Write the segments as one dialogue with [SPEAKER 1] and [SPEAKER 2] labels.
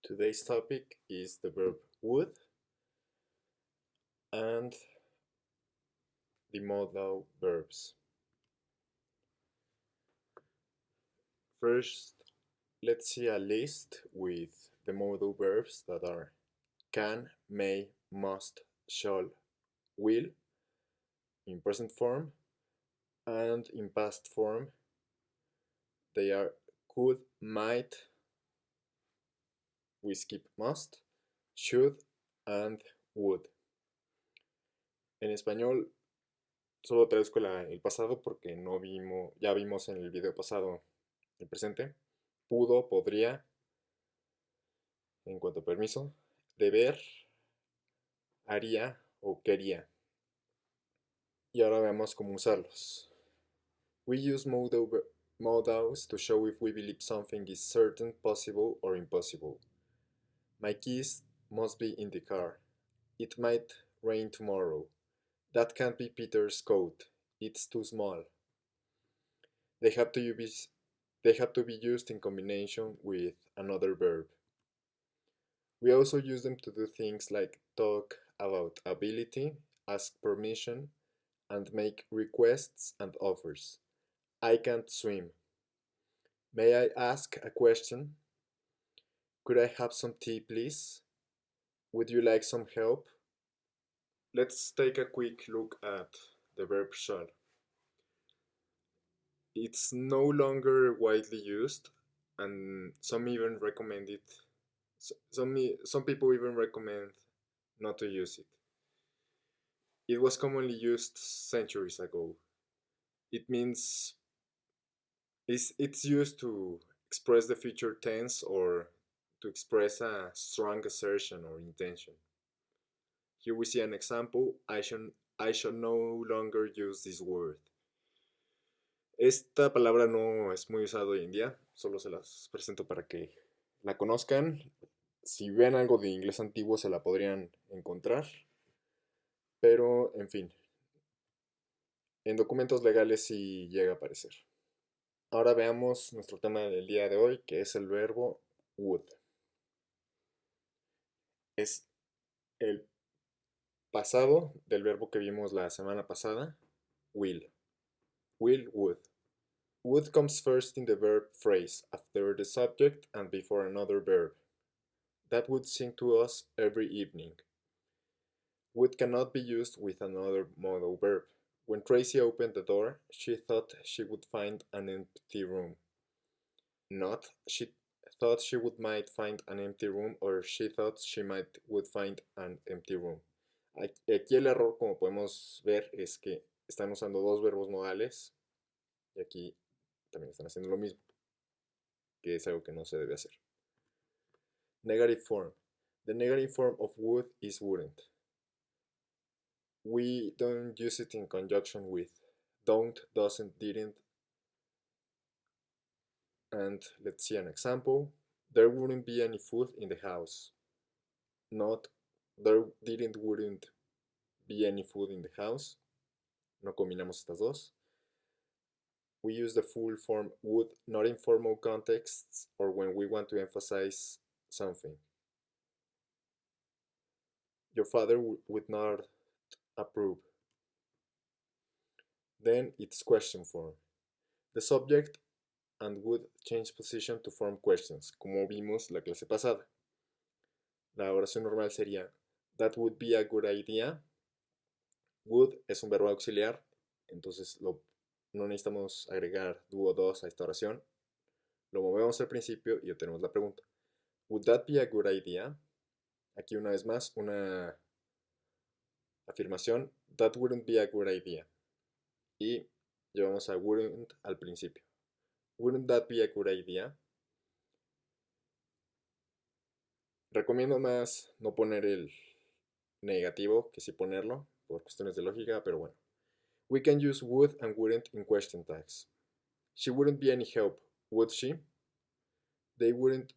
[SPEAKER 1] Today's topic is the verb would and the modal verbs. First, let's see a list with the modal verbs that are can, may, must, shall, will in present form, and in past form they are could, might, we skip must, should, and would. En español solo traduzco el pasado porque ya vimos en el video pasado el presente. Pudo, podría, en cuanto a permiso, deber, haría o quería. Y ahora veamos cómo usarlos. We use modals to show if we believe something is certain, possible, or impossible. My keys must be in the car. It might rain tomorrow. That can't be Peter's coat. It's too small. They have to be used in combination with another verb. We also use them to do things like talk about ability, ask permission, and make requests and offers. I can't swim. May I ask a question? Could I have some tea, please? Would you like some help? Let's take a quick look at the verb shall. It's no longer widely used, and some even recommend it. Some people even recommend not to use it. It was commonly used centuries ago. It means it's used to express the future tense or to express a strong assertion or intention. Here we see an example. I shall no longer use this word. Esta palabra no es muy usada hoy en día, solo se las presento para que la conozcan. Si ven algo de inglés antiguo se la podrían encontrar, pero en fin, en documentos legales sí llega a aparecer. Ahora veamos nuestro tema del día de hoy, que es el verbo would. Es el pasado del verbo que vimos la semana pasada, will. Will, would. Would comes first in the verb phrase, after the subject and before another verb. That would sing to us every evening. Would cannot be used with another modal verb. When Tracy opened the door, she thought she would find an empty room. Not she thought she might find an empty room, or she thought she would find an empty room. Aquí el error, como podemos ver, es que están usando dos verbos modales y aquí también están haciendo lo mismo, que es algo que no se debe hacer. Negative form. The negative form of would is wouldn't. We don't use it in conjunction with don't, doesn't, didn't. And let's see an example. There wouldn't be any food in the house. Not there wouldn't be any food in the house. No combinamos estas dos. We use the full form would not in formal contexts or when we want to emphasize something. Your father would not approve. Then it's question form. The subject and would change position to form questions, como vimos la clase pasada. La oración normal sería that would be a good idea. Would es un verbo auxiliar, entonces no necesitamos agregar do o dos a esta oración. Lo movemos al principio y obtenemos la pregunta. Would that be a good idea? Aquí una vez más una afirmación. That wouldn't be a good idea. Y llevamos a wouldn't al principio. Wouldn't that be a good idea? Recomiendo más no poner el negativo que sí ponerlo, por cuestiones de lógica, pero bueno. We can use would and wouldn't in question tags. She wouldn't be any help, would she? They would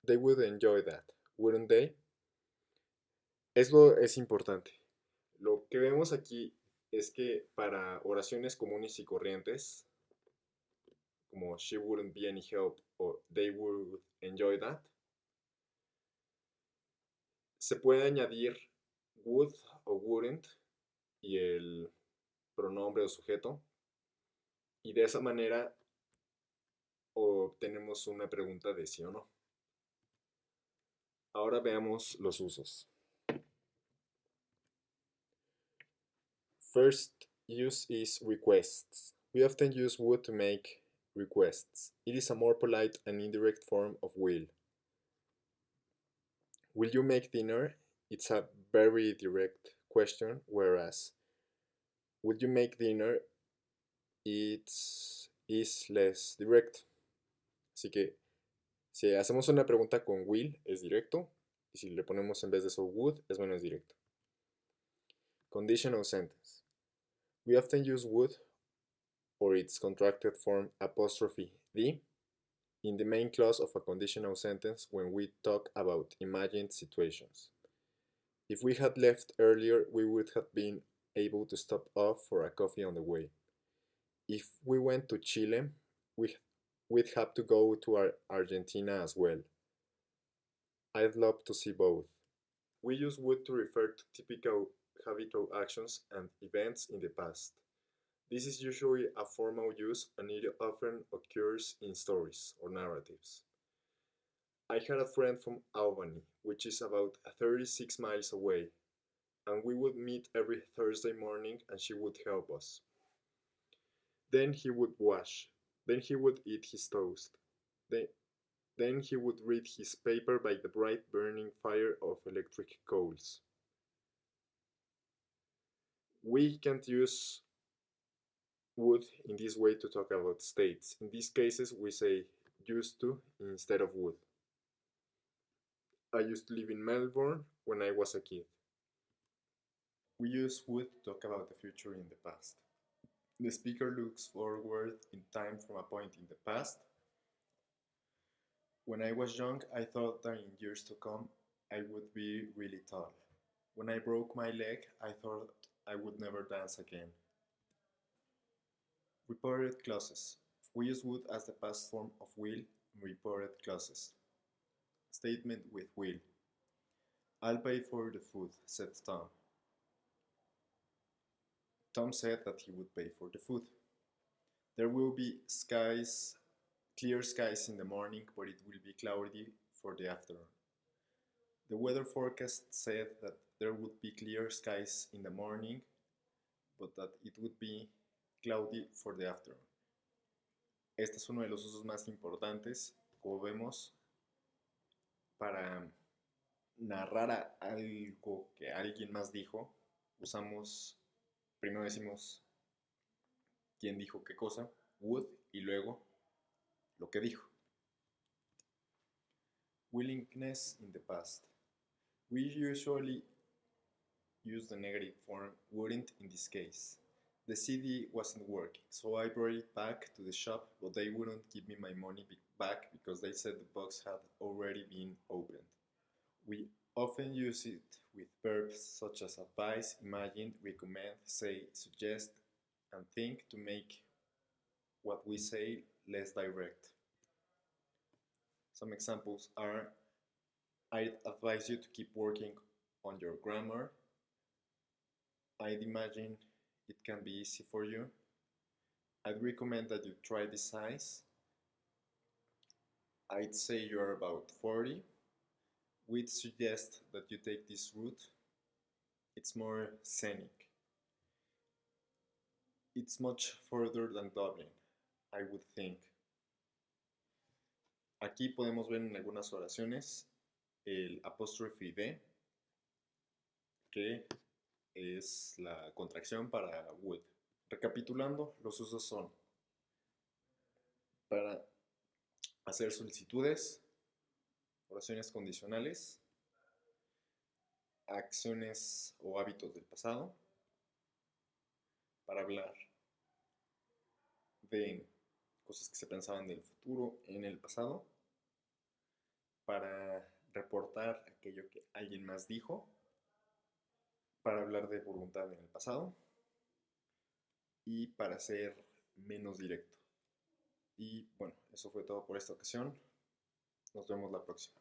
[SPEAKER 1] enjoy that, wouldn't they? Eso es importante. Lo que vemos aquí es que para oraciones comunes y corrientes, como she wouldn't be any help o they would enjoy that, Se puede añadir would o wouldn't y el pronombre o sujeto, y de esa manera obtenemos una pregunta de sí o no. Ahora veamos los usos. First use is requests. We often use would to make requests. It is a more polite and indirect form of will. Will you make dinner? It's a very direct question, whereas would you make dinner? Is less direct. Así que si hacemos una pregunta con will es directo, y si le ponemos en vez de eso would es menos directo. Conditional sentence. We often use would or its contracted form apostrophe D in the main clause of a conditional sentence when we talk about imagined situations. If we had left earlier, we would have been able to stop off for a coffee on the way. If we went to Chile, we'd have to go to Argentina as well. I'd love to see both. We use would to refer to typical habitual actions and events in the past. This is usually a formal use and it often occurs in stories or narratives. I had a friend from Albany, which is about 36 miles away, and we would meet every Thursday morning and she would help us. Then he would wash. Then he would eat his toast. Then he would read his paper by the bright burning fire of electric coals. We can't use would in this way to talk about states. In these cases, we say used to instead of would. I used to live in Melbourne when I was a kid. We use would to talk about the future in the past. The speaker looks forward in time from a point in the past. When I was young, I thought that in years to come, I would be really tall. When I broke my leg, I thought I would never dance again. Reported clauses. We use would as the past form of will in reported clauses. Statement with will. I'll pay for the food, said Tom. Tom said that he would pay for the food. There will be clear skies in the morning, but it will be cloudy for the afternoon. The weather forecast said that there would be clear skies in the morning, but that it would be cloudy for the afternoon. Este es uno de los usos más importantes, como vemos, para narrar algo que alguien más dijo. Primero decimos quién dijo qué cosa, would, y luego lo que dijo. Willingness in the past. We usually use the negative form wouldn't in this case. The CD wasn't working, so I brought it back to the shop, but they wouldn't give me my money back because they said the box had already been opened. We often use it with verbs such as advise, imagine, recommend, say, suggest, and think to make what we say less direct. Some examples are: I'd advise you to keep working on your grammar. I'd imagine it can be easy for you. I'd recommend that you try this size. I'd say you're about 40. We'd suggest that you take this route. It's more scenic. It's much further than Dublin, I would think. Aquí podemos ver en algunas oraciones el apóstrofe D, que es la contracción para would. Recapitulando, los usos son para hacer solicitudes, oraciones condicionales, acciones o hábitos del pasado, para hablar de cosas que se pensaban del futuro en el pasado, para reportar aquello que alguien más dijo, para hablar de voluntad en el pasado y para ser menos directo. Y bueno, eso fue todo por esta ocasión. Nos vemos la próxima.